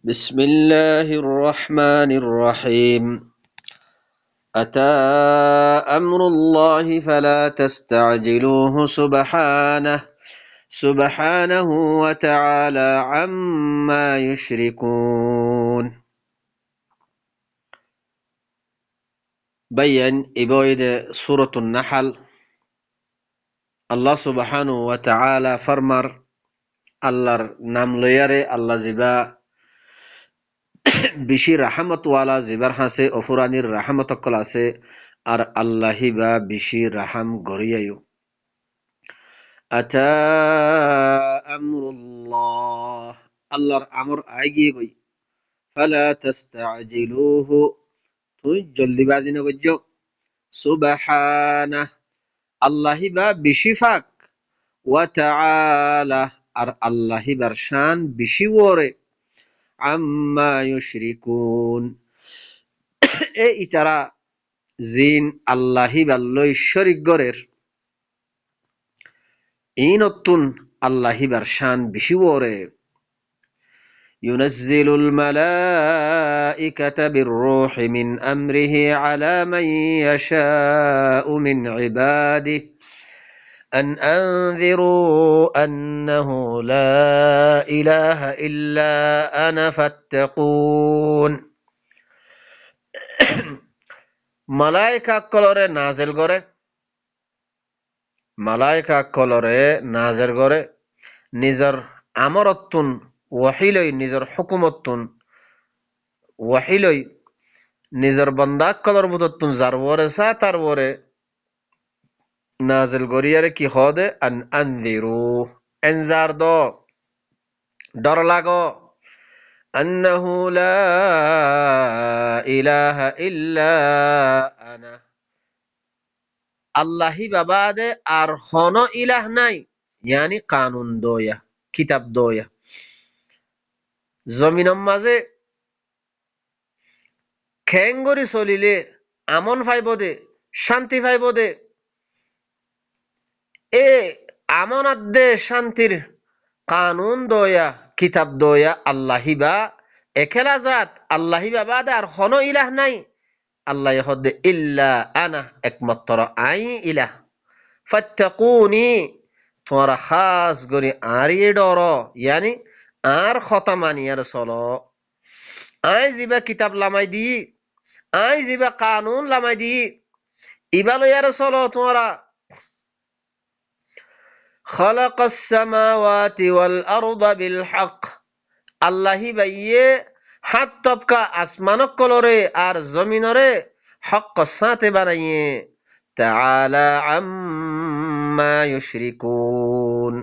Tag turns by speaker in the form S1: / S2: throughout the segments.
S1: بسم الله الرحمن الرحيم أتى أمر الله فلا تستعجلوه سبحانه وتعالى عما يشركون. بين إبويد سورة النحل الله سبحانه وتعالى فرمر الله نملو يري الله زبا বেশি রাহমতওয়ালা জিবার হাসে অফুরানির রাহমত কল আছে আর আল্লাহি বা বেশি রাহাম গরিয়ায়ু। আতা আমরুল্লাহ, আল্লাহর আমর আই গিয়ে গই। ফালা তাস্তাজিলুহু, তুই জলদিবাজি না গজ্জ। সুবহানাহ, আল্লাহি বা বেশি ফাক। ওয়া তাআলা, আর আল্লাহি বার শান বেশি ওরে। আম্মা ইউশরিকুন, এ ইতারা জিন আল্লাহি বাল্লই শরিক গরের এই নতুন আল্লাহি বার শান বেশি ওরে। ইউনাজ্জিলুল মালাইকাতা বিররূহি মিন আমরিহি আলা মান ইয়াশাউ মিন ইবাদিহি أن أنذروا أنه لا إله إلا أنا فاتقون। মালায়েকা কলরে নাজেল করে, মালায়েকা কলরে নাজেল করে নিজর আমরতুন ওয়াহিলই, নিজর হুকুমতুন ওয়াহিলই নিজর বান্দা কলর বুততুন জারওরে সা তারওরে নাজেল গরিয়ারে কি হদে আন আনদিরু, এনজার দো, ডর লাগো। أنه لا إله إلا أنا, আল্লাহি বাবাদে আর হন ইলাহ নাই, ইয়ানি কানুন দোয়া, কিতাব দোয়া। জমিনম মাঝে খেঙ্গরি চলিলে আমন ফাইব দে, শান্তি ফাইব দে। এ আমনাত দে শান্তির কানুন দোয়া, কিতাব দোয়া আল্লাহি বা একেলা জাত, আল্লাহি বাবাদে আর হন ইলাহ নাই। আল্লাহ হদে ইল্লা আনা, একমাত্র আই ইলাহ। ফাত্তাকুনি, তোমরা খাস করে আরিয়ে ডর, ইয়ানি আর কথা মানিয়ার চলো। আই জিবা কিতাব লামাই দি, আই জিবা কানুন লামাই দি, ইবালো ইয়ার চলো তোমরা। খালাকাস সামাওয়াতি ওয়াল আরদা বিল হক, আল্লাহি বাইয়ে হাত তবকা আসমানক কলরে আর জমিনরে হক সাথে বানাইয়ে। তাআলা আম্মা ইউশরিকুন,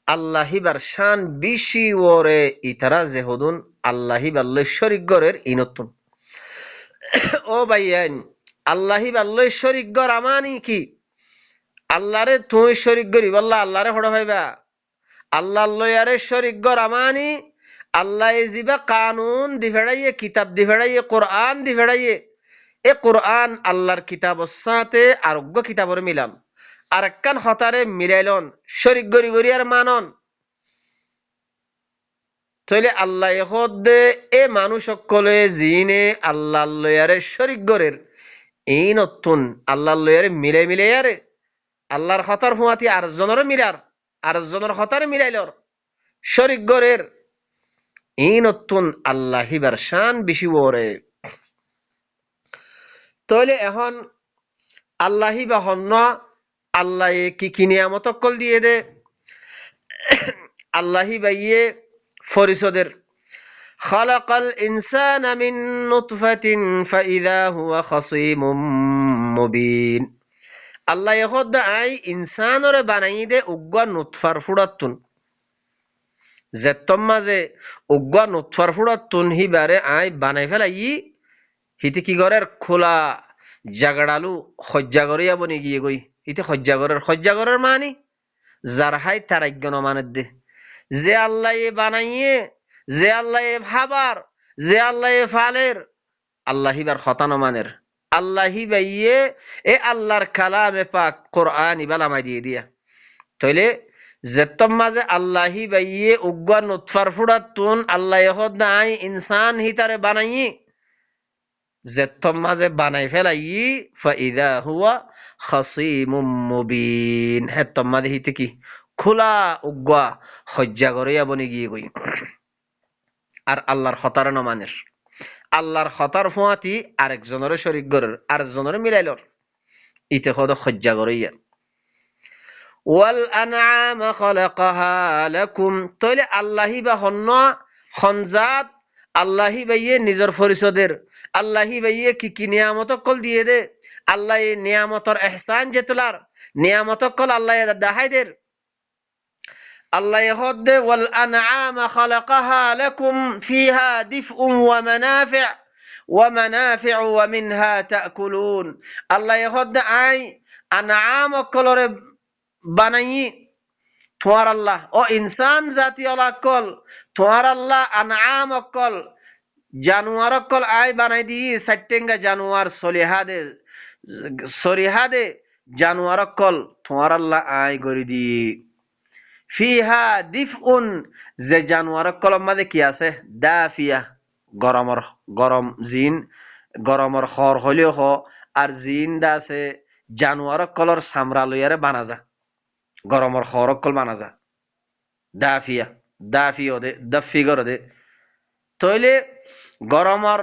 S1: আল্লাহি বার শান বেশি ওরে ইতারা যেহুদুন আল্লাহি বাল্লই শরিক গরের ইনতুন। ও ভাইয়ান, আল্লাহি বাল্লই শরিক গর আমানি কি? আল্লাহরে তুই শরিক গরি বললা আল্লাহরে হড় ভাইবা, আল্লাহ লয়ারে শরিক গর আমানি। আল্লাহ জিবা কানুন দি ফেড়াইয়ে, কিতাব দি ফেড়াইয়ে, কোরআন দি ফেড়াইয়ে। এ কোরআন আল্লাহর কিতাবর সাথে আরোগ্য কিতাবর মিলান, আর একখান হতারে মিলাইলন, শরিক গরি গরি আর মানন। তাইলে আল্লাহ হদে এ মানুষ সকলে জিনে আল্লাহ লয়ারে শরিক গরের এই নতুন আল্লাহ লয়ারে মিলে মিলে আরে আল্লাহর হতার হুয়াতি আর জনের মিলার, আর জনের হতারে মিলাইলর শরিক গরের এই নতুন আল্লাহিবার শান বেশি ওরে। তাহলে এখন আল্লাহি বা হন্য আল্লাহ কি কি নিয়ামত কল দিয়ে দে। আল্লাহি বাইয়ে ফরিসদের খালাকাল ইনসানা মিন নুতফাতিন ফাইযা হুয়া খাসীমুম মুবিন, আল্লাহ খোদা আই ইনসানরে বানাই দে উগ্গা নুতফার ফুড়াতুন, যেতম মাঝে উগ্গা নুতফার ফুড়াতুন হিবারে আই বানাই ফেলাই হিতে কি গরের খোলা জাগড়ালু সজ্জাগরিয়া বনি গিয়ে গই। হিতে সজ্জাগরের মানি যার হাই তার আজ্ঞান মানের দে, যে আল্লাহ বানাইয়ে, যে আল্লাহ ভাবার, যে আল্লাহ ফালের, আল্লাহিবার খতানো মানের। আল্লাহি বাইয়ে এ আল্লাহর কালামে পাক কোরআন ইবালামাই দিয়ে দিয়া। তাইলে যেতম মাঝে আল্লাহি বাইয়ে উগ্গা নুতফার ফুড়াতুন আল্লাহ হদ নাই ইনসান হিতারে বানাই যেতম মাঝে বানাই ফেলাই ফাইদা হুয়া খাসিমুম মুবিন হেতম মাঝে হিতে কি খোলা উগ্গা হজ্জা গড়িয়া বনি গিয়ে গই আর আল্লাহর হতার নমানের আল্লাহর হতার ফুয়াতি আরেকজনের শরিক গরের আরেকজনের মিলাইলর ইতে হদ হজ্জা গড়িয়া ওয়াল আনআম খালাকাহা লাকুম তইলে আল্লাহি বা হন্ন খনজাত আল্লাহি বাইয়ে নিজের পরিষদের আল্লাহি বাইয়ে কি নিয়ামত কল দিয়ে দে আল্লাহ এই নিয়ামতর এহসান যেতলার নিয়ামত কল আল্লাহ দাহাই দের আল্লাহ হদ ওয়াল আনআম খালাকাহা লাকুম ফিহা দিফউন ওয়া মানাফি' ومنافع ومنها تأكلون আল্লাহ হদ আই আনআম কলরে বানাই তোমার আল্লাহ ও ইনসান জাতি অলাকল তোমার আল্লাহ আনআম অকল জানুয়ার অকল আই বানাই দি সাইটেঙ্গা জানুয়ার সরিহাদে জানুয়ার অকল তোমার আল্লাহ আই গরি দি ফিহা দিফউন যে জানুয়ার অকল মাঝে কি আছে দাফিয়া গরম জিন গরমর খর হলেও হ আর জিন দা আছে জানুয়ার অকলর সামরা লইয়ারে বানা যা গরমর খরকল বানা যা দাফিয়া দাফিও দে দফি গর দে তইলে গরমর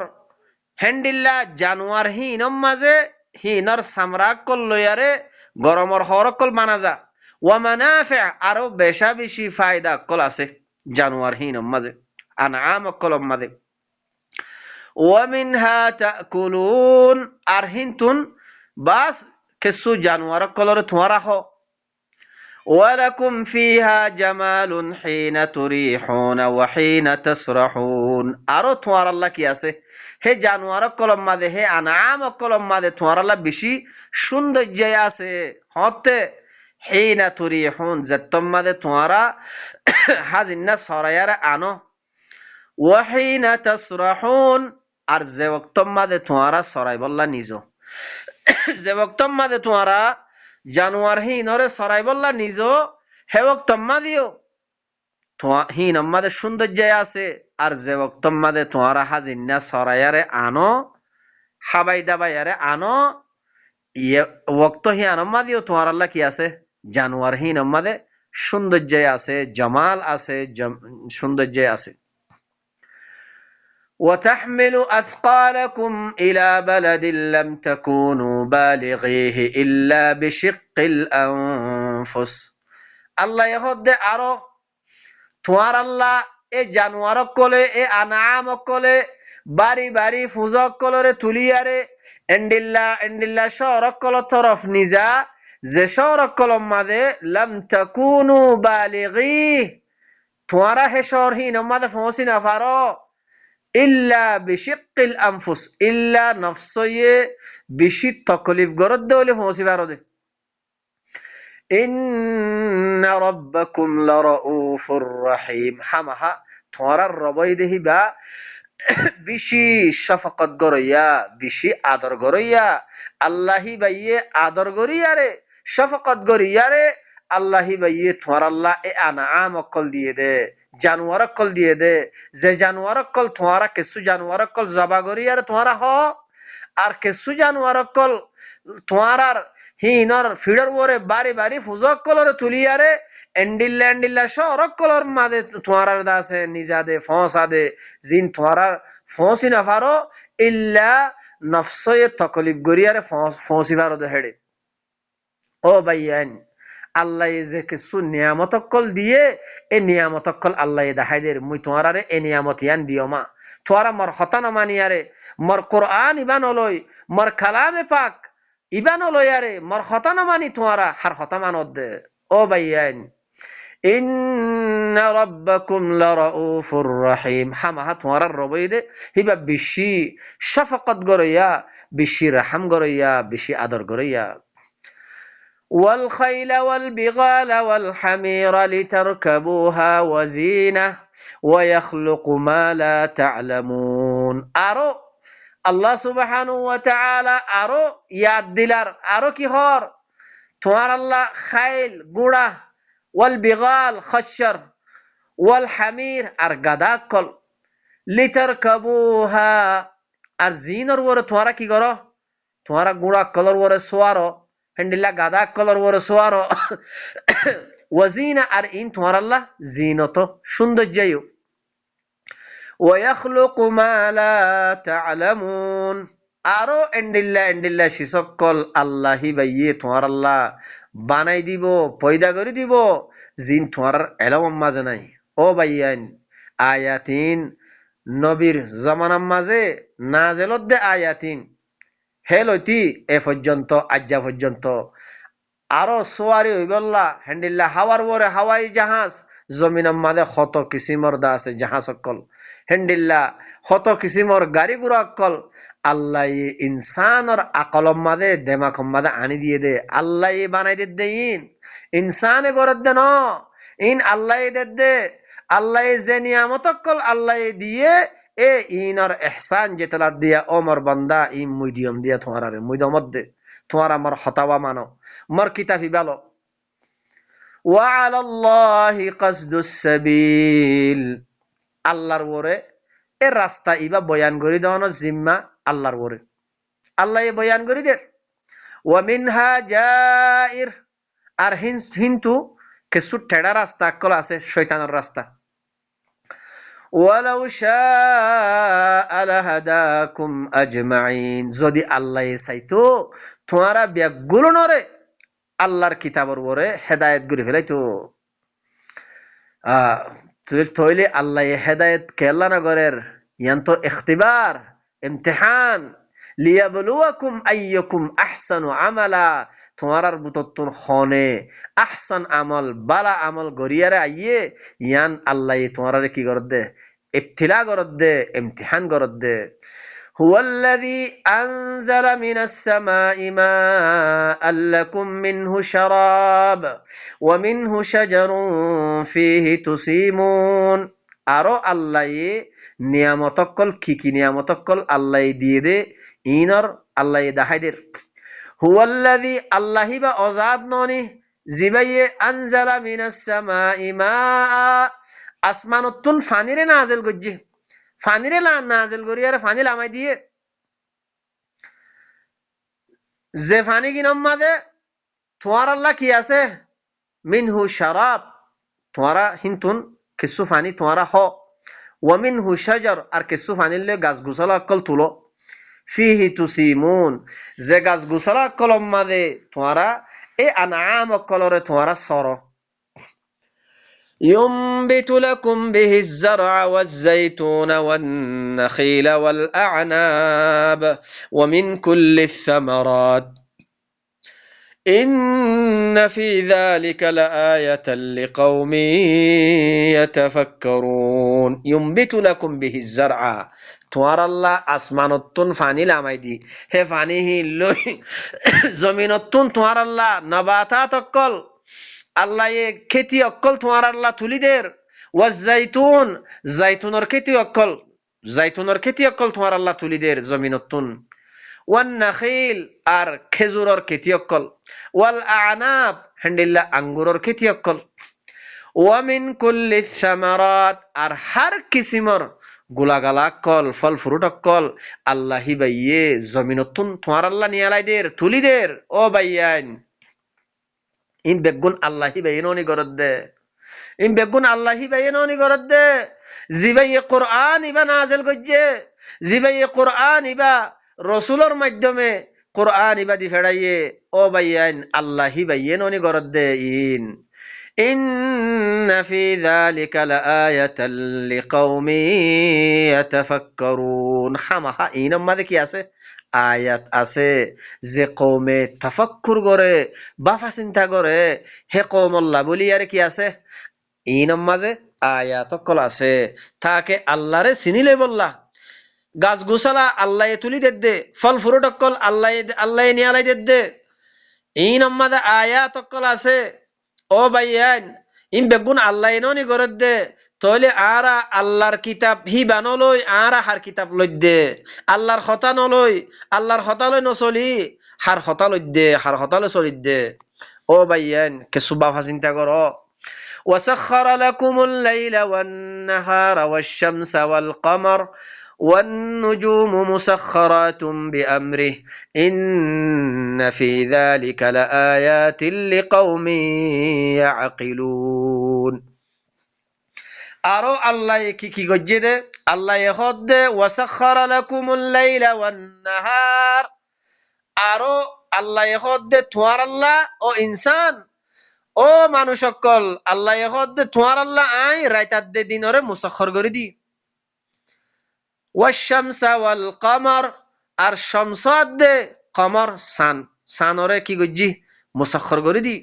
S1: হেন্ডিল্লা জানুয়ার হিনম মাঝে হিনর সামরাকল লইয়ারে গরমর হরকল বানা যা ওয়া মানাফি' আরো বেশা বেশি ফায়দা কল আছে জানুয়ার হিনম মাঝে আনআম কলম মাঝে ওয়া মিনহা তাকুলুন আর হিনতুন বাস কিছু জানুয়ার কলরে তোমারা হ ولكم فيها جمال حين تريحون وحين تسرحون আরো তোমার আল্লাহ কি আছে হে জানোয়ার কলম মাদে হে আনাম কলম মাদে তোমার আল্লাহ বেশি সৌন্দর্য আছে হতে হিনা তুরিহুন যেতম মাদে তোমারা হাজিন্না সরায়ার আনো ওয়াহিনা তাসরাহুন আর যে ওয়াক্তম মাদে তোমারা সরাই বললা নিজ যে ওয়াক্তম মাদে তোমারা জানুয়ার হিনরে সরাই বললা নিজ হে ওয়াক্তম মাদিও হিনম মাদে সৌন্দর্য আছে আর যে ওয়াক্তম মাদে তোমারা হাজিন্না সরায়ারে আনো হাবাই দাবাইয়ারে আনো ইয়ে ওয়াক্ত হি আনম মাদিও তোমার আল্লাহ কি আছে জানুয়ার হিনম মাদে সৌন্দর্য আছে জামাল আছে সৌন্দর্য আছে وتحمل أثقالكم إلى بلد لم تكونوا بالغيه إلا بشق الأنفس الله يهد أرو توار الله এ জানোয়ার কলে এ আনাম কলে বাড়ি বাড়ি ফুজক কলরে তুলিয়ারে এন্ডিল্লা শহরক কল তরফ নিজা যে শহরক কলম মাদে লাম তাকুনু বালিগি তোয়ারা হে শহর হিন মাদে ফসি না ফারো ইল্লা বিশিক্কিল আনফুস ইল্লা নফসয়ে বেশি তকলিফ গরদ দেওলে ফসি ফারো দে ইন্না রাব্বাকুম লারাউফুর রহিম হামাহা তোরার রবই দেহিবা বেশি শফকত গরইয়া বেশি আদর গরইয়া আল্লাহি বাইয়ে আদর গরিয়ারে শফকত গরিয়ারে আল্লাহি বাইয়ে তোমার আল্লাহ এ আনাম অকল দিয়ে দে জানুয়ার অকল দিয়ে দে যে জানুয়ার অকল তোমারা কিছু জানুয়ার অকল জবা গরিয়ারে তোমারা হ আর কিছু জানুয়ার অকল তোমার হিনর ফিডর ওরে বাড়ি বাড়ি ফুজক কলরে তুলিয়ারে এন্ডিল্লা শহরক কলর মাদে তোমার দাসে নিজাদে ফসা দে জিন তোমার ফসি না ফারো ইল্লা নফসয়ে তকলিফ গরিয়ারে ফসি ফারো দে হেডে ও ভাইয়ান আল্লাহ যে কিছু নিয়ামত কল দিয়ে এ নিয়ামত কল আল্লাহ দেখাই দে মুই তোমার এ নিয়ামত ইয়ান দিও মা তোরা মর হতান মানিয়ারে মর কোরআন ইবান লই মর কালামে পাক ইবান লয়ারে মর হতান মানি তোমারা হার হতা মানত দে ও ভাইয়ান ইন্না রাব্বাকুম লারাউফুর রহিম হামাহা তোমার রবই দে হিবা বেশি শফকত গরইয়া বেশি রহম গরইয়া বেশি আদর গরইয়া والخيل والبغال والحمير لتركبوها وزينة ويخلق ما لا تعلمون আরো আল্লাহ সুবহানাহু ওয়া তাআলা আরো ইয়াদ দিলার আরো কি হর তোমার আল্লাহ খাইল গুড়া ওয়াল বিগাল খচ্চর, ওয়াল হামির আর গাদা কল, লিতারকাবুহা আর জিনর ওরে তোমরা কি করো, তোমরা গুড়া কলর ওরে সোয়ারো, হেন্ডিল্লা গাদা কলর ওরে সোয়ারো, ওয়াজিনা আর ইন তোমার আল্লাহ জিনত সৌন্দর্যায়ু, ওয়াখলুকু মা লা তা'লামুন আরো এন্ডিল্লা এন্ডিল্লা শিসকল আল্লাহি বাইয়ে তোমার আল্লাহ বানাই দিব, পয়দা করে দিব, জিন তোমার এলম মাঝে নাই। ও বাইয়ান আয়াতিন নবীর জমানার মাঝে নাজেলত দে আয়াতিন হেলতি এ পর্যন্ত আজ্জা পর্যন্ত আরো সোয়ারি হইবল্লা হেন্ডিল্লা হাওয়ার ওরে হাওয়াই জাহাজ, জমিনের মাঝে কত কিসিমর দা আছে জাহাজ অকল, হেন্ডিল্লা কত কিসিমর গাড়ি গুড়া অকল আল্লাহ ইনসানর আকলম মাঝে দেমাকম মাঝে আনি দিয়ে দে, আল্লাহ বানাই দে ইন ইনসানে গরত দে ন, ইন আল্লাহ দে আল্লাহ যে নিয়ামত অকল আল্লাহ দিয়ে এ ইনর এহসান যেতলা দিয়া ওমর বান্দা ই মুইদিয়ম দিয়া তোমার মুইদমত দে, তোমার আমার হতাওয়া মানো, মর কিতাবি বেলো। ওয়ালাল্লাহি কাসদুস সাবিল আল্লাহর ওরে এ রাস্তা ইবা বয়ান করি দেওয়ানো জিম্মা আল্লাহর ওরে, আল্লাহ এ বয়ান করি দের। ওয়া মিনহা জাইর আর হিন্তু কিছু ঠেড়া রাস্তা আকল আছে শয়তানের রাস্তা। ওয়ালাউ শাআ লাহাদাকুম আজমাইন যদি আল্লাহ চাইতো তোমারা ব্যাগগুলো নরে আল্লাহর কিতাবর ওরে হেদায়েত করে ফেলাইতো। তইলে আল্লাহ হেদায়েত কেল্লা নগরের ইয়ান তো ইখতিবার ইমতিহান, লিয়াবলুয়াকুম আইয়াকুম আহসানু আমালা তোমার বুততুন হনে আহসান আমল বালা আমল গরিয়ারে আইয়ে ইয়ান আল্লাহ তোমার কি করত দে, ইবতিলা করত দে, ইমতিহান করত দে। هو الذي أنزل من السماء ماء لكم منه شراب ومنه شجر فيه تسيمون আরো আল্লাহ নিয়ামতকল কি কি নিয়ামতকল আল্লাহ দিয়ে দে ইনর আল্লাহ দাহাইদের। হুয়াল্লাযী আল্লাহি বা অজাদ ননি জিবাইয়ে আনজালা মিনাস সামাই মা আসমানতুন ফানিরে নাজিল গজ্জি, ফানিরে নাজিল করি আর ফানি লামাই দিয়ে যে ফানি কিনম মাঝে তোমার আল্লাহ কি আছে মিনহু শারাব তোমারা হিন্তুন কিছু ফানি তোমারা হ, ওয়ামিনহু শাজার আর কিছু ফানির লে গাছ গুছলা অকল তুলো, ফিহি তুসিমুন যে গাছ গুছলা অকলম মাঝে তোমারা এ আনাম অকলরে তোমারা সর। ينبت لكم به الزرع والزيتون والنخيل والأعناب ومن كل الثمرات إن في ذلك لآية لقوم يتفكرون ينبت لكم به الزرع তোমার আল্লাহ আসমানতুন ফানি লামাই দি হে ফানি হি লই জমিনতুন তোমার আল্লাহ নবাতাত অকল আল্লাহ এ খেতি অকল তোমার আল্লাহ তুলিদের, ওয়াজ জাইতুন জাইতুনের খেতি অকল জাইতুনের খেতি অকল তোমার আল্লাহ তুলিদের জমিনতুন, ওয়ান নাখিল আর খেজুরের খেতি অকল, ওয়াল আনাব হান্ডিল্লা আঙ্গুরের খেতি অকল, ওয়ামিন কুল্লি সামারাত আর হার কিসিমর গুলাগালা কল ফল ফ্রুট অকল আল্লাহি বাইয়ে জমিনতুন তোমার আল্লাহ নিয়ালাইদের তুলিদের। ও বাইয়ান ইন বেগুন আল্লাহি বাইননি গরদ দে, ইন বেগুন আল্লাহি বাইননি গরদ দে, জিবাই কোরআন ইবা নাজিল গজ্জে, জিবাই কোরআন ইবা রসুলের মাধ্যমে কোরআন ইবা দি ফেড়াইয়ে। ও বাইয়ান আল্লাহি বাইননি গরদ দে ইন ইন্না ফি যালিকা লাআয়াতাল লিকাউমি ইয়াতাফাক্কারুন খামাখা ইনম মাঝে কি আছে আয়াত আছে যে কৌমে তাফাক্কুর করে বাফা চিন্তা করে হে কৌমল্লা বলি আর কি আছে ইনম মাঝে আয়াত কল আছে তাকে আল্লাহরে চিনিলে বললা গাছ গুছালা আল্লাহ তুলি দে, ফল ফুরুট অকল আল্লাহ আল্লাহ নিয়ালাই দে ইনম মাঝে আয়াত কল আছে। ও ভাইয়ান ইন বেগুন আল্লাহ ননি গরদ দে তইলে আরা আল্লাহর কিতাব হি বানলই আরা হার কিতাব লই দে, আল্লাহর হতা নলই আল্লাহর হতা লই নচলি হার হতা লই দে, হার হতা লই চলি দে। ও ভাইয়ান কে সুবাফা চিন্তা কর وسخر لكم الليل والنهار والشمس والقمر والنجوم مسخرات بأمره إن في ذلك لآيات لقوم يعقلون আরো আল্লাহ কি গজ্জে দে আল্লাহ হদ্দে ওয়াসাখারা লাকুমুল লাইলা ওয়ান নাহার আরো আল্লাহ হদ্দে তোমার আল্লাহ ও ইনসান ও মানুষ সকল আল্লাহ হদ্দে তোমার আল্লাহ আই রাইতার দে দিনরে মুসাখর করে দি ওয়াশ-শামসা ওয়াল কমর আর শামসাদ দে কমর সানরে কি গজ্জি মুসাখর করে দি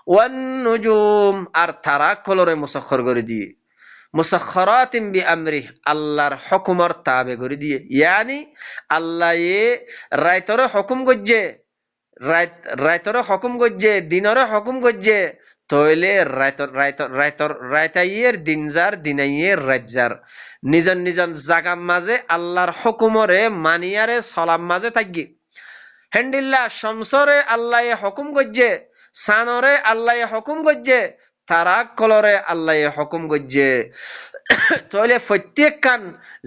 S1: ওয়ান নুজুম আর তারা কলরে মুসাখর করে দি মুসাখরাতিন বিআমরিহি আল্লাহর হুকুমর তাবে করে দিয়ে ইয়ানি আল্লাহ রাইতরে হুকুম গজ্জে রাইতরে হুকুম গজ্জে দিনরে হুকুম গজ্জে তইলে রাইতাইয়ের দিনজার দিনাইয়ের রাজ্জার নিজন নিজন জাগাম মাঝে আল্লাহর হুকুমরে মানিয়ারে সলাম মাঝে থাকি হেন্ডিল্লা শামসরে আল্লাহ হুকুম গজ্জে সানরে আল্লাহ হুকুম গজ্জে তারা কলরে আল্লাহ হুকুম গজ্জে তইলে প্রত্যেক কান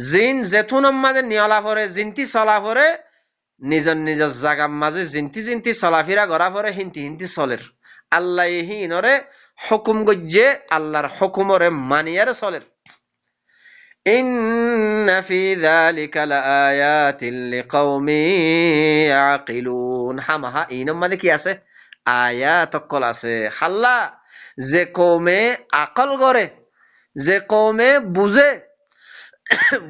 S1: জিন জেতুনম মাঝে নিয়লা পরে জিনতি চলা পরে নিজন নিজের জাগাম মাঝে জিনতি জিনতি চলাফিরা গড়া পরে হিন্তি হিন্তি চলের আল্লাহ হিনরে হুকুম গজ্জে আল্লাহর হুকুমরে মানিয়ারে চলের ইন্না ফি যালিকা লাআয়াতিন লিকাউমিন ইয়াকিলুন হামাহা ইনম মানে কি আছে আয়াত অকল আছে হাল্লা যে কৌমে আকল করে যে কৌমে বুঝে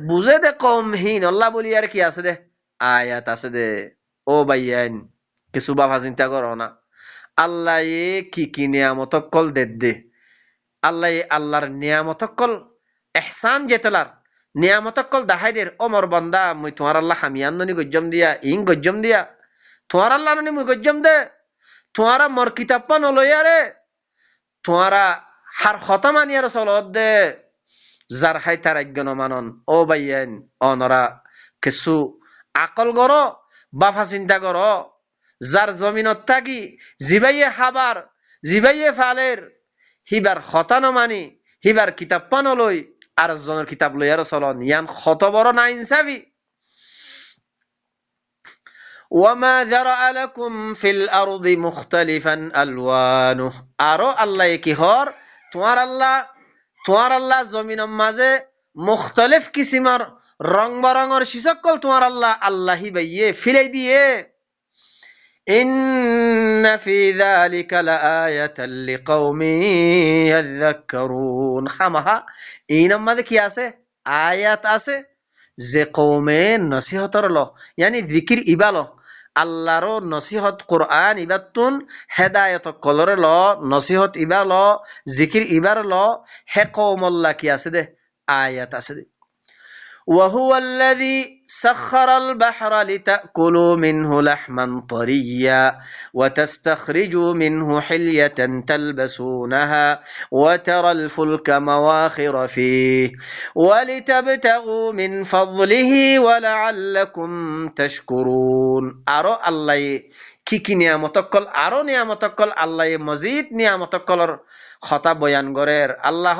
S1: বুঝে দে কৌমহীন আল্লাহ বলি আর কি আছে দে আয়াত আছে দে ও ভাইয়ান কিছু বাবা চিন্তা করো না আল্লাহ কি নিয়ামত কল দে আল্লাহ আল্লাহর নিয়ামত কল এহসান জেতলার নিয়ামত কল দাহাই দের ওমর বান্দা মুই তোমার আল্লাহ হামিয়ান ননি গজ্জম দিয়া ইং গজ্জম দিয়া তোমার আল্লাহ ননি মুই গজ্জম দে তোমারা মর কিতাব নলইয়া রে তোমারা হার খতমানিয়ার চলত দে যার হাই তার আজ্ঞান মানন ও ভাইয়ান অনরা কিছু আকল গর বাফা চিন্তা কর যার জমিনত থাকি জিবাইয়ে হাবার জিবাইয়ে ফালের হিবার খতা নমানি হিবার কিতাব পানলই আর জনের কিতাব লইয়ার চলন ইয়ান খত বড় না ইনসাফি ওয়ামা যারা লাকুম ফিল আরদি মুখতালিফান আলওয়ানু আরো আল্লাহ কি হর তোমার আল্লাহ জমিনের মাঝে মুখতালিফ কিসিমার রং বরঙর শিসকল তোমার আল্লাহি বাইয়ে ফিলাই দিয়ে ইন্না ফি যালিকা লাআয়াতান লিকাউমিন ইয়াযাক্কারুন হামাহা ইনার মাঝে কি আছে আয়াত আছে যে কৌমে নসিহতর ল ইয়ানি জিকির ইবাল আল্লাহর নসিহত কোরআন ইবাতুন হেদায়ত কলরে ল নসিহত ইবা ল জিকির ইবার ল হে কৌমল্লা কি আছে দে আয়াত আছে দে وهو الذي سخر البحر لتأكلوا منه لحما طريا وتستخرجوا منه حلية تلبسونها وترى الفلك مواخر فيه ولتبتغوا من فضله ولعلكم تشكرون أرو الله কি নিয়ামতকল আরো নিয়ামতকল আল্লাহ মজিদ নিয়ামতকলর কথা বয়ান গরের আল্লাহ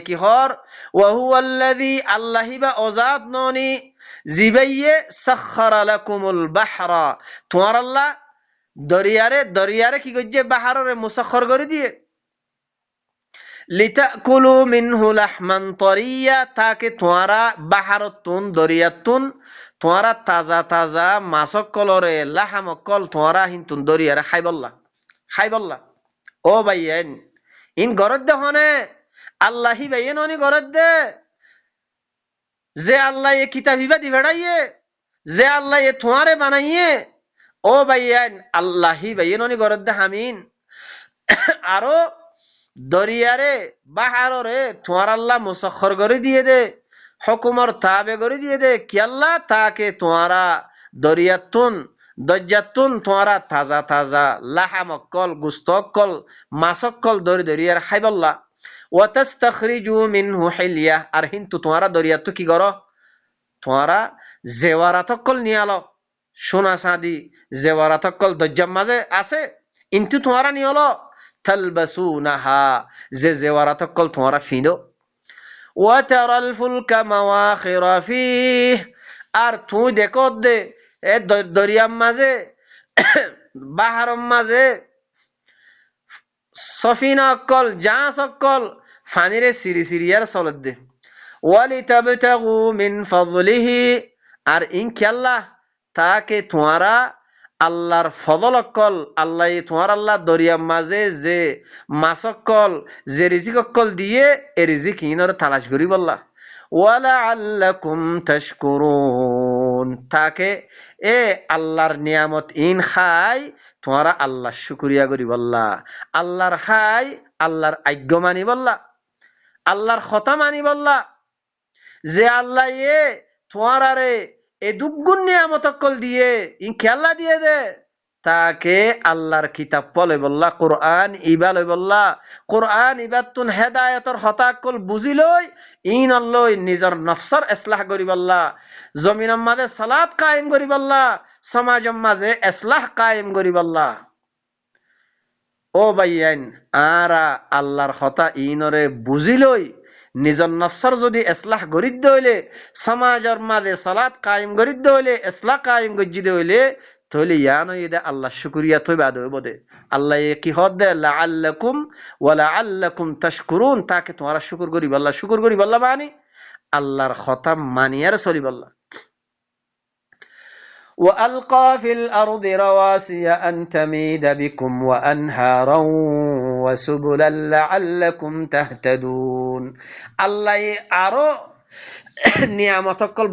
S1: কি হর ওয়াহুয়াল্লাযী আল্লাহিবা অজাদ ননি জিবাইয়ে সাখখারা লাকুমুল বাহরা তোমার আল্লাহ দরিয়ারে কি গজ্জে বাহাররে মুসাখখর করে দিয়ে লিতাকুলু মিনহু লাহমান তরিয়া তাকে তোমারা বাহারতুন দরিয়াতুন তোমারা তাজা তাজা মাছক কলরে লাহামক কল তোমারা হিন্তুন দরিয়ারে খাইবল্লা ও ভাইয়েন ইন গরদ দে হনে আল্লাহি ভাইয়েন অনি গরদ দে যে আল্লাহ এ কিতাবিবা দি বেড়াইয়ে যে আল্লাহ এ তোমারে বানাইয়ে ও ভাইয়েন আল্লাহি ভাইয়েন অনি গরদ দে হামিন আরো দরিয়ারে বাহাররে তোমার আল্লাহ মুসাখখর করে দিয়ে দে হুকুমর তাবে করে দিয়ে দে কি আল্লাহ তাকে তোমারা দরিয়াতুন তোমারা তাজা তাজা লাহামক্কল গুস্তকল মাছক্কল দরিয়ার খাইবল্লা ওয়া তাস্তাখরিজু মিনহু হিলিয়া আর হিন্তু তোমারা দরিয়াতু কি করো তোমারা জেওয়ারাতক্কল নিয়ালো সোনা চাঁদি জেওয়ারাতক্কল দজ্জাম মাঝে আছে ইন্তু তোমারা নিয়লো তালবাসুনাহা যে জেওয়ারাত কল তোমারা ফিনো ওয়া তারাল ফুলকা মাওয়াখিরা ফিহ আর তুই দেখো দে এ দরিয়ার মাঝে বাহারর মাঝে সফিনা অকল জাহাজ অকল ফানিরে সিরি সিরিয়ার চলত দে ওয়ালিতাবতাগু মিন ফাদলিহি আর ইনশাআল্লাহ তাকে তোমারা আল্লাহর ফদল অকল আল্লাহ তোমার আল্লাহ দরিয়ার মাঝে যে মাছ অকল যে রিজিক অকল দিয়ে এ রিজিক ইনর তালাশ করি বললা ওয়ালা আল্লাকুম তাশকুরুন তাকে এ আল্লাহর নিয়ামত ইন খাই তোমারা আল্লাহর শুকরিয়া করি বললা আল্লাহর খাই আল্লাহর আজ্ঞা মানি বললা আল্লাহর কথা মানি বললা যে আল্লাহ এ তোমার আরে এ দুগুণ নিয়ামত অকল দিয়ে ইন খেলা দিয়ে দে তাকে আল্লাহর কিতাব পলে বললা কোরআন ইবা লই বললা কোরআন ইবাতুন হেদায়েতর হতাকল বুঝি লই ইন আল্লই নিজর নফসর ইসলাহ করি বললা জমিনের মাঝে সালাত কায়েম করি বললা সমাজের মাঝে ইসলাহ কায়েম করি বললা ও ভাইয়ান আরা আল্লাহর কথা ইনরে বুঝি লই নিজর নফসর যদি ইসলাহ গরিদ্দ হইলে সমাজের মাঝে সালাত কায়েম গরিদ্দ হইলে ইসলাহ কায়েম গজ্জিদ হইলে তাহলে ইয়ানো ইদে আল্লাহ শুকরিয়া তো বাদ হইব দে আল্লাহ কি হদ দে লাআল্লাকুম ওয়া লাআল্লাকুম তাশকুরুন তাকে তোমরা শুকর করি আল্লাহ শুকর করি বললা মানে আল্লাহর কথা মানিয়ার চলি বললা وألقى في الأرض رواسي أن تميد بكم وأنهارا وسبلا لعلكم تهتدون الله আরো নিয়ামতকল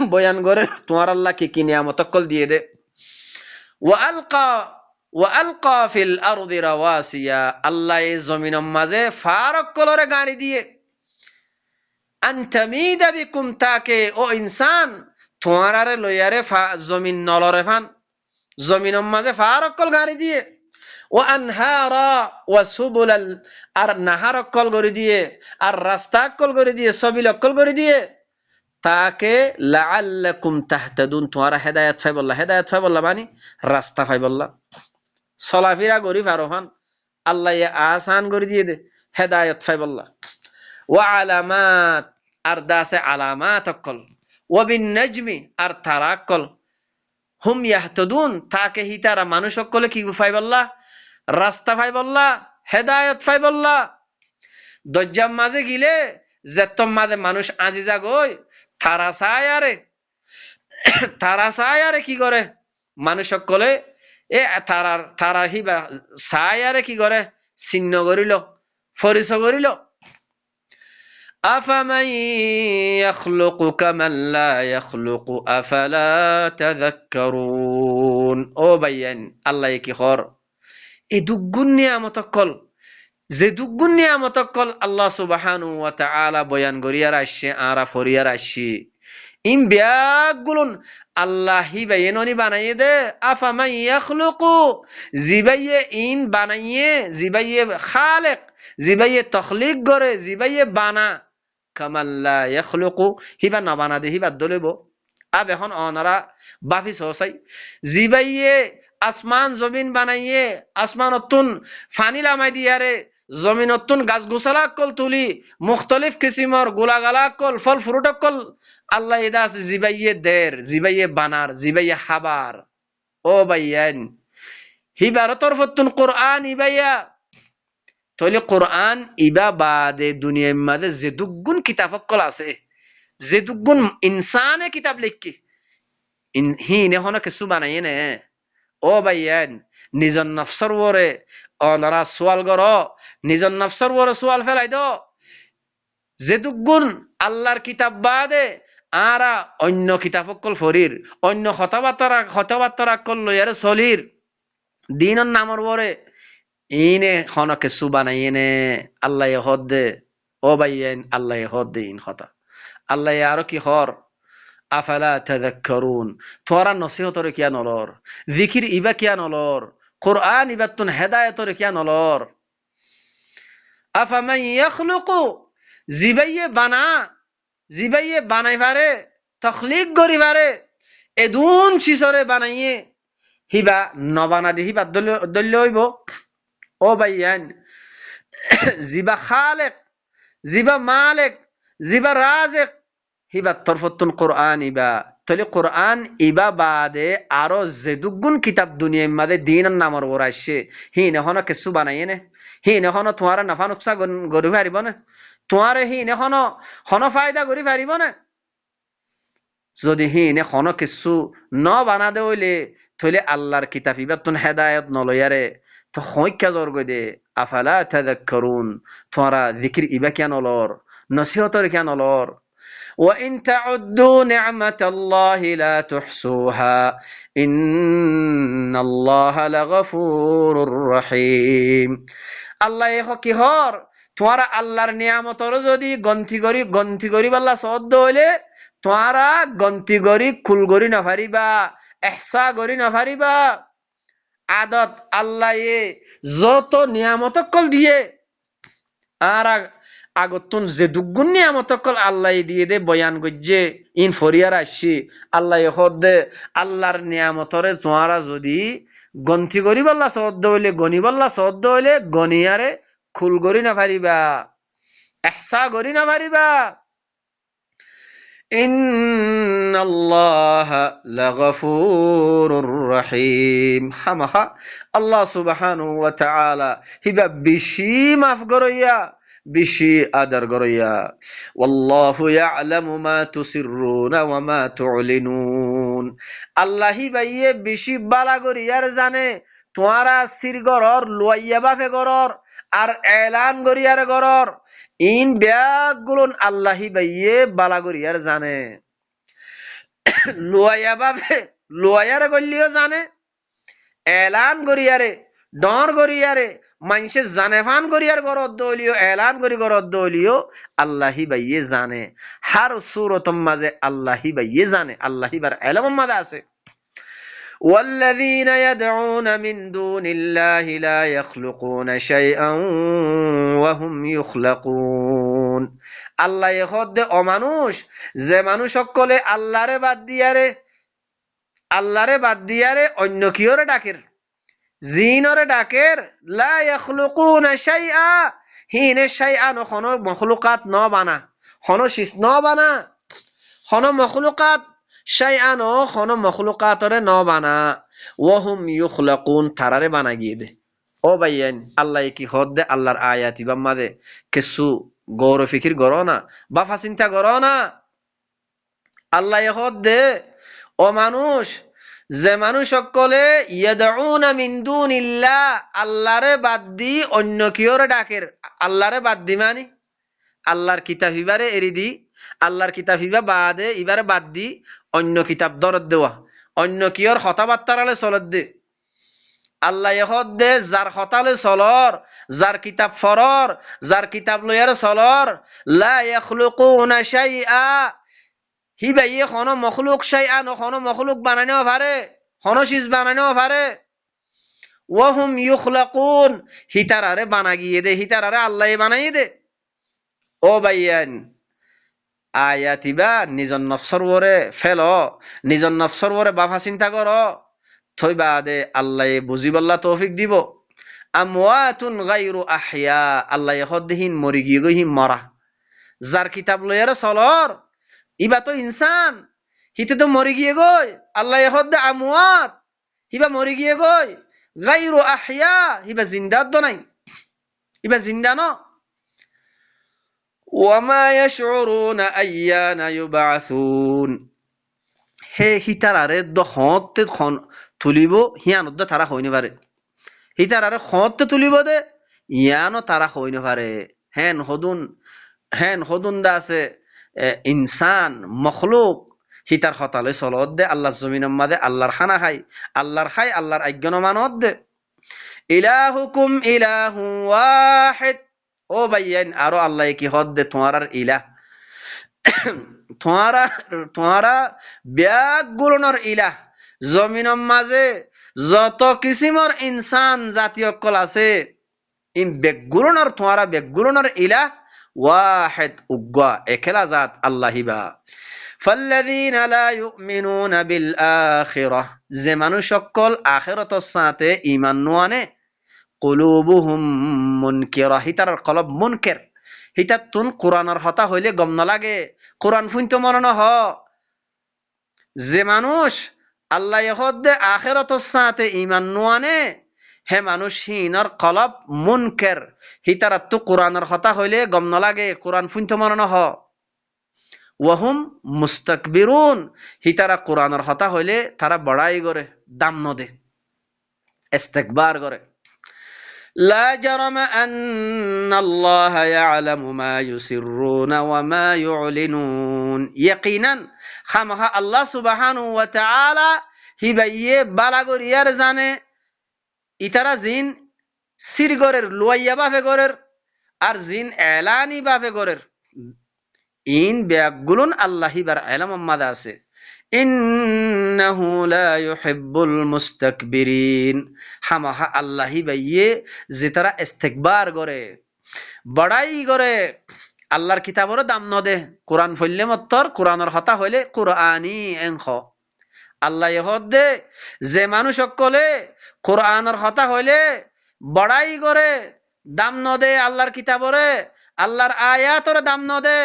S1: বয়ান করে তোমার আল্লাহ কি নিয়ামতকল দিয়ে দে ওয়ালকা ফিল আরদি রাওয়াসিয়া আল্লাহ এই জমিনের মাঝে ফারক কলরে গাড়ি দিয়ে আনতামিদা বিকুম তাকে ও ইনসান তোমারারে লইয়ারে জমিন নলরে ফান জমিনের মাঝে ফারক কল গাড়ি দিয়ে ও আনহারা ওয়া সুবুলাল আর নাহার কল করে দিয়ে আর রাস্তা কল করে দিয়ে সবিল কল করে দিয়ে তাকে লাআল্লাকুম তাহতাদুন তোমারা হেদায়েত পাই বললা মানে রাস্তা পাই বললা চলাফেরা করি পারোহান আল্লাহ আসান করে দিয়ে দে হেদায়েত পাই বললা ওয়া আলামাত আর দাসে আলামাত অকল ওয়া বিন নাজমি আর তারাকল হুম ইয়াহতাদুন তাকে হিতারা মানুষ অকলে কি পাই বললা রাস্তা পাই বললা হেদায়েত পাই বললা দজ্জাম মাঝে গিলে যেতম মাঝে মানুষ আজিজা গই তারা সায়ারে কি করে মানুষ সকলে এ তারা হিবা সায়ারে কি করে চিহ্ন করিল পরিচয় করিল আফামান ইয়াখলুকু কামান লা ইয়াখলুকু আফালা তাযাক্কারুন ও ভাইয়ান আল্লাহ কি হর এই দুগুণ নিয়ামতকল যে দুগুণ নিয়ামতকল আল্লাহ সুবহানাহু ওয়া তাআলা বয়ান করিয়ার আসছে আরা ফরিয়ার আসছে ইন বিয়াগুলুন আল্লাহ হিবাইননি বানাইয়ে দে আফামান ইয়াখলুকু জিবাইয়ে ইন বানাইয়ে জিবাইয়ে খালিক জিবাইয়ে তখলিক করে জিবাইয়ে বানা কামাল লা ইয়াখলুকু হিবা না বানা দে হিবা দলেব আব এখন অনারা বাফি সসাই জিবাইয়ে আসমান জমিন বানাইয়ে আসমানতুন ফানি লামাই দিয়ারে জমিনতুন গাছ গোছালা কল তুলি মুখতলিফ কিসিমর গোলাগালা কল ফল ফ্রুট কল আল্লাহ ইদাস জিবাইয়ে দের জিবাইয়ে বানার জিবাইয়ে হাবার ও ভাইয়ান হিবার তরফতুন কোরআন ইবাইয়া তাহলে কোরআন ইবা বাদে দুনিয়ার মাঝে যে দুগুণ কিতাব কল আছে যে দুগুণ ইনসানে কিতাব লিখি হিন এখন কিছু বানাইয়ে নে ও ভাইয়ান নিজর নফসর ওরে অনারা সোয়াল গর নিজর নফসর ওরে সোয়াল ফেলাই দো যে দুগুণ আল্লাহর কিতাব বাদে আরা অন্য কিতাব কল ফরির অন্য কথাবার্তা কল লইয়ারে চলির দিনের নামর ওরে ইনে খনকে সুবানাই নে আল্লাহ হদ দে ও ভাইয়ান আল্লাহ হদ দে ইন কথা আল্লাহ আরো কি হর আফালা তাযাক্কারুন তোরা নসিহতরে কিয়া নলর জিকির ইবা কিয়া নলর কোরআন ইবাতুন হেদায়েতরে কিয়া নলর আফামান ইয়াখলুকু জিবাইয়ে বানাই পারে তখলিক করি পারে এদুন শিশরে বানাইয়ে হিবা নবানা দি হিবা দল্য হইব ও ভাইয়ান, জিবা খালেক, জিবা মালেক, জিবা রাজেক, হিবা তরফতুন কোরআন ইবা। তাহলে কোরআন ইবা বাদে আরো যে দুগুণ কিতাব দুনিয়ার মাঝে দিনের নামর ওর আসছে, হিন এখনো কিছু বানাইয়ে নে, হিন এখনো তোমার নাফা নুকসা গড়ি পারিব না, তোমার হিন এখনো ফায়দা গড়ি পারিব না। যদি হিন এখনো কিছু ন বানা দে হইলে, তাহলে আল্লাহর কিতাব ইবার তুন হেদায়ত নলয়ারে তো হইকা জোর গই দে। আফালা তাযাক্কারুন, তোমরা জিকির ইবা কেন লর, নসিহতর কেন লর। وإن تعدوا نعمة الله لا تحصوها إن الله لغفور رحيم। আল্লাহ এহ কি হর, তোমারা আল্লাহর নিয়ামতর যদি গন্তি করি বাল্লা সদ্দ হইলে তোমারা গন্তি করি কুল করি না পারিবা, এহসা করি না পারিবা। আদত আল্লাহ যত নিয়ামত কল দিয়ে আর আগতুন যে দুগুণ নিয়ামত কল আল্লাহ দিয়ে দে বয়ান গজ্জে ইন ফরিয়ার আসছি। আল্লাহ দে আল্লাহর নিয়ামতরে তোমারা যদি গন্তি করি বললা সদ্দ হইলে, গনি বললা সদ্দ হইলে গনিয়ারে খুল করি না পারিবা, এহসা করি না পারিবা। ইন্নাল্লাহা লাগফুরুর রহিম। হামাহা আল্লাহ সুবহানাহু ওয়া তাআলা হিবা বেশি মাফ করইয়া, বেশি আদর করইয়া। ওয়াল্লাহু ইয়ালামু মা তুসিররুনা ওয়া মা তুলিনুন। আল্লাহ হিবাইয়ে বেশি বালা করিয়ার জানে তোমারা সিরগরর লইয়া বাফে গরর আর এলান করিয়ার গরর ইন ব্যাগুলন আল্লাহি বাইয়ে বালাগরিয়ার জানে। লোয়া বাবে লোয়ার গলিও জানে, এলান গরিয়ারে ডর গরিয়ারে মানুষে জানে ফান গরিয়ার গরদ দলিও এলান গরি গরদ দলিও আল্লাহি বাইয়ে জানে। হার সূরতম মাঝে আল্লাহি বাইয়ে জানে, আল্লাহি বার এলম মাঝে আছে। والذين يدعون من دون الله لا يخلقون شيئا وهم يخلقون। আল্লাহ এখদ অমানুষ, যে মানুষ সকলে আল্লাহরে বাদ দিয়ারে অন্য কিওরে ডাকের, জিনরে ডাকের। লা ইয়াখলুকুনা শাইআ, হিনে শাইআ নখনো মখলুকাত ন বানা, খনো শিস ন বানা, খনো মখলুকাত শাইআন ও খনো মখলুকাতরে ন বানা। ওয়াহুম ইউখলাকুন, তারারে বানা গিয়ে দে। ও ভাইয়ান, আল্লাহ কি হদ দে আল্লাহর আয়াতি বাম্মা দে কিছু গৌর ফিকির করো না, বাফা চিন্তা করো না। আল্লাহ হদ দে ও মানুষ, যে মানুষ সকলে ইয়াদউনা মিন দুনিল্লাহ, আল্লাহরে বাদ দি অন্য কিওরে ডাকের। আল্লাহরে বাদ দি মানে আল্লাহর কিতাব ইবারে এরি দি, আল্লাহর কিতাব ইবা বাদে ইবারে বাদ দি অন্য কিতাব দরদ দেওয়া, অন্য কিওর কথাবার্তারালে চলত দে। আল্লাহ এহদ দে যার হতালে চলর, যার কিতাব ফরর, যার কিতাব লইয়ার চলর, লা ইয়াখলুকুনা শাইআ, হি ভাইয়ে কোনো মখলুক শাইআ ন কোনো মখলুক বানাইও পারে, কোনো চিজ বানাইও পারে। ওয়াহুম ইউখলাকুন, হিতারারে বানা গিয়ে দে, হিতারারে আল্লাহ বানাই দে। ও ভাইয়ান, আয়াতিবা নিজর নফসর ওরে ফেল, নিজর নফসর ওরে বাফা চিন্তা কর, থই বাদে আল্লাহ বুঝিবল্লা তৌফিক দিব। আমওয়াতুন গায়রু আহইয়া, আল্লাহ হদ্দিহীন মরি গিয়ে গইহিন মরা। যার কিতাব লইয়ার চলর ইবা তো ইনসান, হিতে তো মরি গিয়ে গই। আল্লাহ হদ্দে আমওয়াত, হিবা মরি গিয়ে গই। গায়রু আহইয়া, হিবা জিন্দাত দ নাই, হিবা জিন্দা ন। ওয়ামা ইয়াশউরুনা আইয়ানা ইউবাসুন, হে হিতারারে দহতে তুলিব হিয়ানত তারা হইনি পারে, হিতারারে খতে তুলিব দে ইয়ানো তারা হইনি পারে। হেন হদুন দা আছে ইনসান মখলুক, হিতার হতালে চলত দে আল্লাহ জমিনের মাদে আল্লাহর খানা খাই, আল্লাহর খাই আল্লাহর আজ্ঞান মানত দে। ইলাহুকুম ইলাহু ওয়াহিদ। ও ভাইয়ান, আরো আল্লাহ কি হদ দে তোমার ইলাহ, তোমারা ব্যাগুলনের ইলাহ। জমিনের মাঝে যত কিসিমর ইনসান জাতীয় কল আছে, ইন বেগুলনের তোমারা বেগুলনের ইলাহ ওয়াহিদ উগ্গা একলা জাত আল্লাহিবা। ফাল্লাযীনা লা ইউমিনুনা বিল আখিরাহ, যে মানুষ সকল আখিরাতের সাথে ঈমান নোয়ানে,
S2: কুলুবুহুম মুনকিরা, হিতার কলব মুনকের, হিতার তুন কোরআনের হতা হইলে গম নালাগে, কোরআন ফুইনতে মনে ন হ। যে মানুষ আল্লাহ ইহদ্দে আখেরাতর সাথে ইমান নোয়ানে, হে মানুষ হিনর কলব মুনকের, হিতার তো কোরআনের হতা হইলে গম নালাগে, কোরআন ফুইনতে মনে ন হ। ওয়াহুম মুস্তাকবিরুন, হিতারা কোরআনের হতা হইলে তারা বড়াই করে, দাম নদে, ইস্তেকবার করে। লা জারামা আন্নাল্লাহ ইয়ালামু মা ইউসিররুনা ওয়া মা ইউলিনুন, ইয়াকিনান খামহা আল্লাহ সুবহানাহু ওয়া তাআলা হিবাইয়ে বালাগরিয়ার জানে ইতারা জিন সিরগরের লুয়াইয়া বাফে গরের আর জিন এলানি বাফে গরের, ইন ব্যাগুলুন আল্লাহ হিবার এলাম মাদা আছে। ইন্নাহু লা ইউহিব্বুল মুস্তাকবিরিন, হামাহা আল্লাহ হিবাইয়ে যে তারা ইস্তেকবার করে, বড়াই করে, আল্লাহর কিতাবেরও দাম নদে। কোরআন ফইলে মত্তর কোরআনের হতা হইলে কোরআনি এংখ আল্লাহ ইহদে যে মানুষ সকলে কোরআনের হতা হইলে বড়াই করে, দাম নদে আল্লাহর কিতাবরে, আল্লাহর আয়াতরে দাম নদে,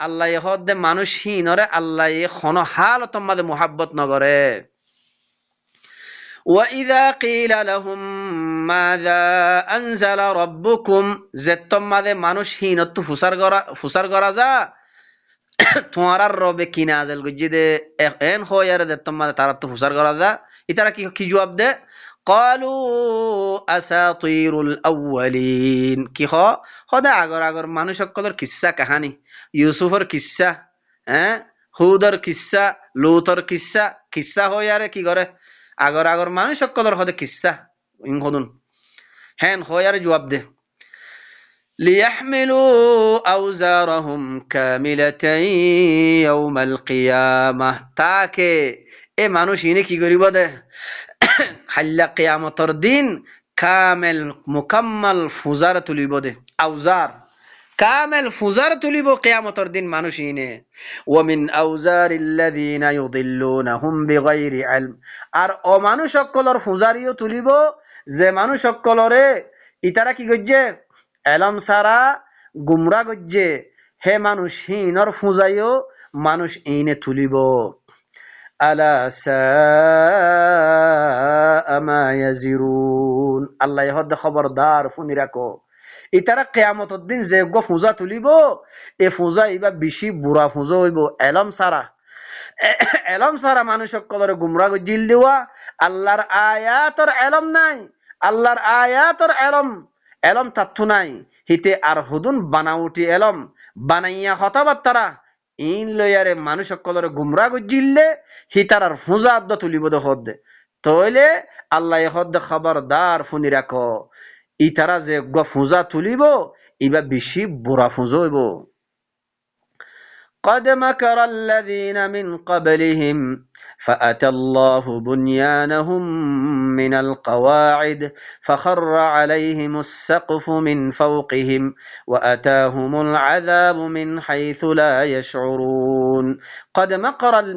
S2: আল্লাহ ইহদে মানুষ হিনরে আল্লাহ খন হাল তোমাদের মুহাব্বত নগরে। وَإِذَا قِيلَ لَهُمْ مَاذَا أَنزَلَ رَبُّكُمْ, যে তোমাদের মানুষ হিনত ফুসার করা যা তোমার রবে কি নাযিল গজ্জি দে এন হয়ারে দে তোমাদের তারা তো ফুসার করা যা, ইতারা কি জবাব দে? ক্বালু আসাতিরুল আউয়ালিন, কি হদা আগর আগর মানুষ সকলের কিস্সা কাহানি, ইউসুফের কিস্সা, হ্যাঁ, হুদর কিস্সা, লুতর কিস্সা, কিস্সা হয়ারে কি করে আগর আগর মানুষ সকলের হদে কিস্সা ইনহদুন, হ্যাঁ হয়ারে জবাব দে। লিয়াহমিলু আওজারহুম কামিলাতান ইয়াউমাল কিয়ামাহ, তাকে এ মানুষ ইনে কি করিব দে হাল্লা কিয়ামতর দিন কামেল মুকাম্মাল ফুজার তুলিব দে, আওজার কামেল ফুজার তুলিব কিয়ামতর দিন মানুষ ইনে। ওয়া মিন আওজারিল্লাযিনা ইউদিল্লুনাহুম বিগাইরি ইলম, আর অমানুষ সকলর ফুজারিও তুলিব যে মানুষ সকলরে ইতারা কি গজ্জে এলম সারা গুমরা গজ্জে, হে মানুষ হিনর ফুজাইও মানুষ ইনে তুলিব। আলা সাআ মা ইয়াজিরুন, আল্লাহ হদ খবরদার শুনি রাখো, ইতারা কিয়ামতের দিন যে গো ফুজা তুলিব, এ ফুজা ইবা বেশি বুড়া ফুজা হইব। এলম সারা মানুষ সকলরে গুমরা গজ্জিল দেওয়া, আল্লাহর আয়াতর এলম নাই, আল্লাহর আয়াতর এলম তাত্তু নাই, হিতে আর হুদুন বানাউটি এলম বানাইয়া কথাবার্তারা ইন লয়ারে মানুষ সকলরে গুমরা গজ্জিলে হিতার আর ফুজা আদ্দ তুলিব দে হদ্দে, তইলে আল্লাহ হদ্দে খবরদার শুনি রাখো, ইতারা যে ফুজা তুলিব ইবা বেশি বুড়া ফুজা হইব। قد مكر الذين من قبلهم فأتى الله بنيانهم من القواعد فخر عليهم السقف من فوقهم وأتاهم العذاب من حيث لا يشعرون قد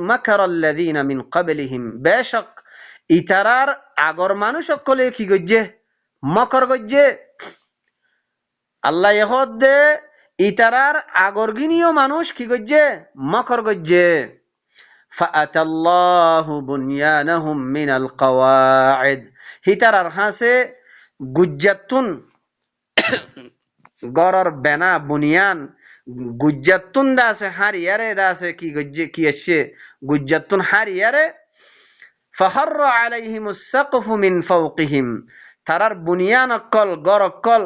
S2: مكر الذين من قبلهم باشق ইতারার আগর মানুষ সকলে কি গজ্জে মকর গজ্জে, আল্লাহ ইহদে ইতারার আগরগিনীয় মানুষ কি গজ্জে মকর গজ্জে। ফাআতাল্লাহু বুনিয়ানাহুম মিনাল কওয়াইদ, হিতারার হাসে গুজ্জাতুন গরর বেনা বুনিয়ান গুজ্জাতুন দাসে হারিয়ারে দাসে কি গজ্জে কি আসে গুজ্জাতুন হারিয়ারে। ফাহাররা আলাইহিমুস সাকফু মিন ফাওকিহিম, তারার বুনিয়ান অকল গর অকল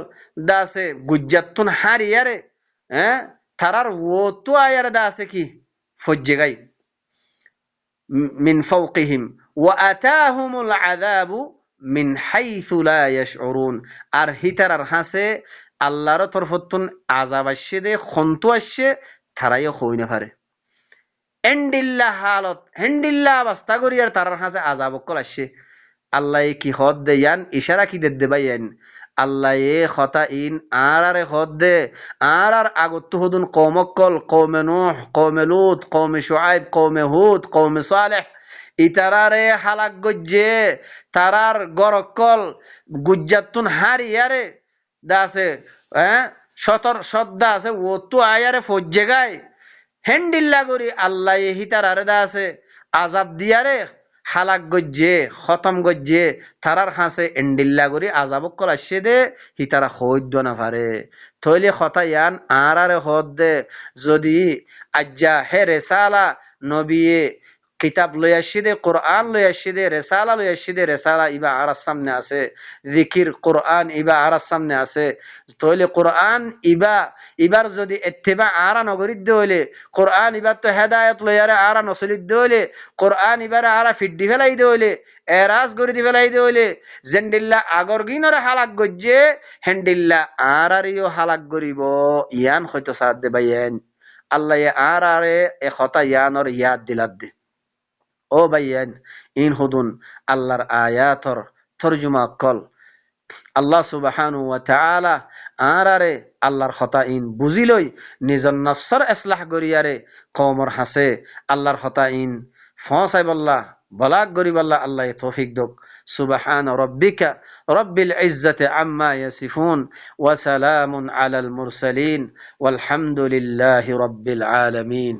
S2: দাসে গুজ্জাতুন হারিয়ারে, হ্যাঁ, তারার ওতো আয়ার দাসে কি ফজ্জে গাই মিন ফাওকিহিম ওয়া আতাহুমুল আযাবু মিন হাইসু লা ইয়াশউরুন, আর হিতারার হাসে আল্লাহর তরফতুন আযাব আসছে দে খন্তু আসছে তারাইও কই না পারে, এন্ডিল্লা হালত হেন্ডিল্লা অবস্থা করি আর তারার হাসে আযাব কল আসছে। আল্লাহ কি হদ দে ইয়ান ইশারা কি দে ভাইয়েন, আল্লাহ এ কথা ইন আরে হদ দে আর আগত হুদুন কওমকল কওমে নূহ কওমে লূত কওমে শুআইব কওমে হুদ কওমে সালেহ ইতারারে হালাক গজ্জে তারার গরকল গুজ্জাতুন হারিয়ারে দাসে হ্যাঁ সদ্দা আছে ও তো আয়ারে ফজ্জে গায় হেন্ডিল্লা করি আল্লাহ হিতারারে দাসে আজাব দিয়ারে হালাক গজ্জে খতম গজ্জে তারার হাসে এন্ডিল্লা করি আজাবক কল আসছে দে হিতারা খৈদ্য না পারে থইলে কথা ইয়ান আরে হদ দে যদি আজ্জা হে রেসালা নবিয়ে কিতাব লই আসছি দে কোরআন লই আসছি দে রেসালা লই আসছি দে রেসালা ইবা আর সামনে আছে জিকির কোরআন ইবা আর সামনে আছে তইলে কোরআন ইবার যদি ইত্তেবা আরা নগরিত হইলে কোরআন ইবার তো হেদায়েত লইয়ারে আরা নসলিত হইলে কোরআন ইবারে আরা ফিড্ডি ফেলাই হইলে এরাজ গরি দি ফেলাই হইলে জেন্ডিল্লা আগর গিনরে হালাক গজ্জে হেন্ডিল্লা আরারিও হালাক গরিব ইয়ান হয়তো সাথ দে বাইয়েন আল্লাহ আরে এ কথা ইয়ানর ইয়াদ দিলাত দে ও ভাইয়েন ইন হুদুন আল্লাহর আয়াতর তরজমা কল আল্লাহ সুবহানাহু ওয়া তাআলা আরারে আল্লাহর কথা ইন বুঝিলই নিজর নফসর ইসলাহ করিয়ারে কওমর হাসে আল্লাহর কথা ইন ফসাই বল্লাহ বলাক গরিবাল্লাহ আল্লাহ তৌফিক দক সুবহান রাব্বিকা রব্বিল ইজ্জাতি আম্মা ইয়াসিফুন ওয়া সালামুন আলাল মুরসালিন ওয়াল হামদুলিল্লাহি রাব্বিল আলামিন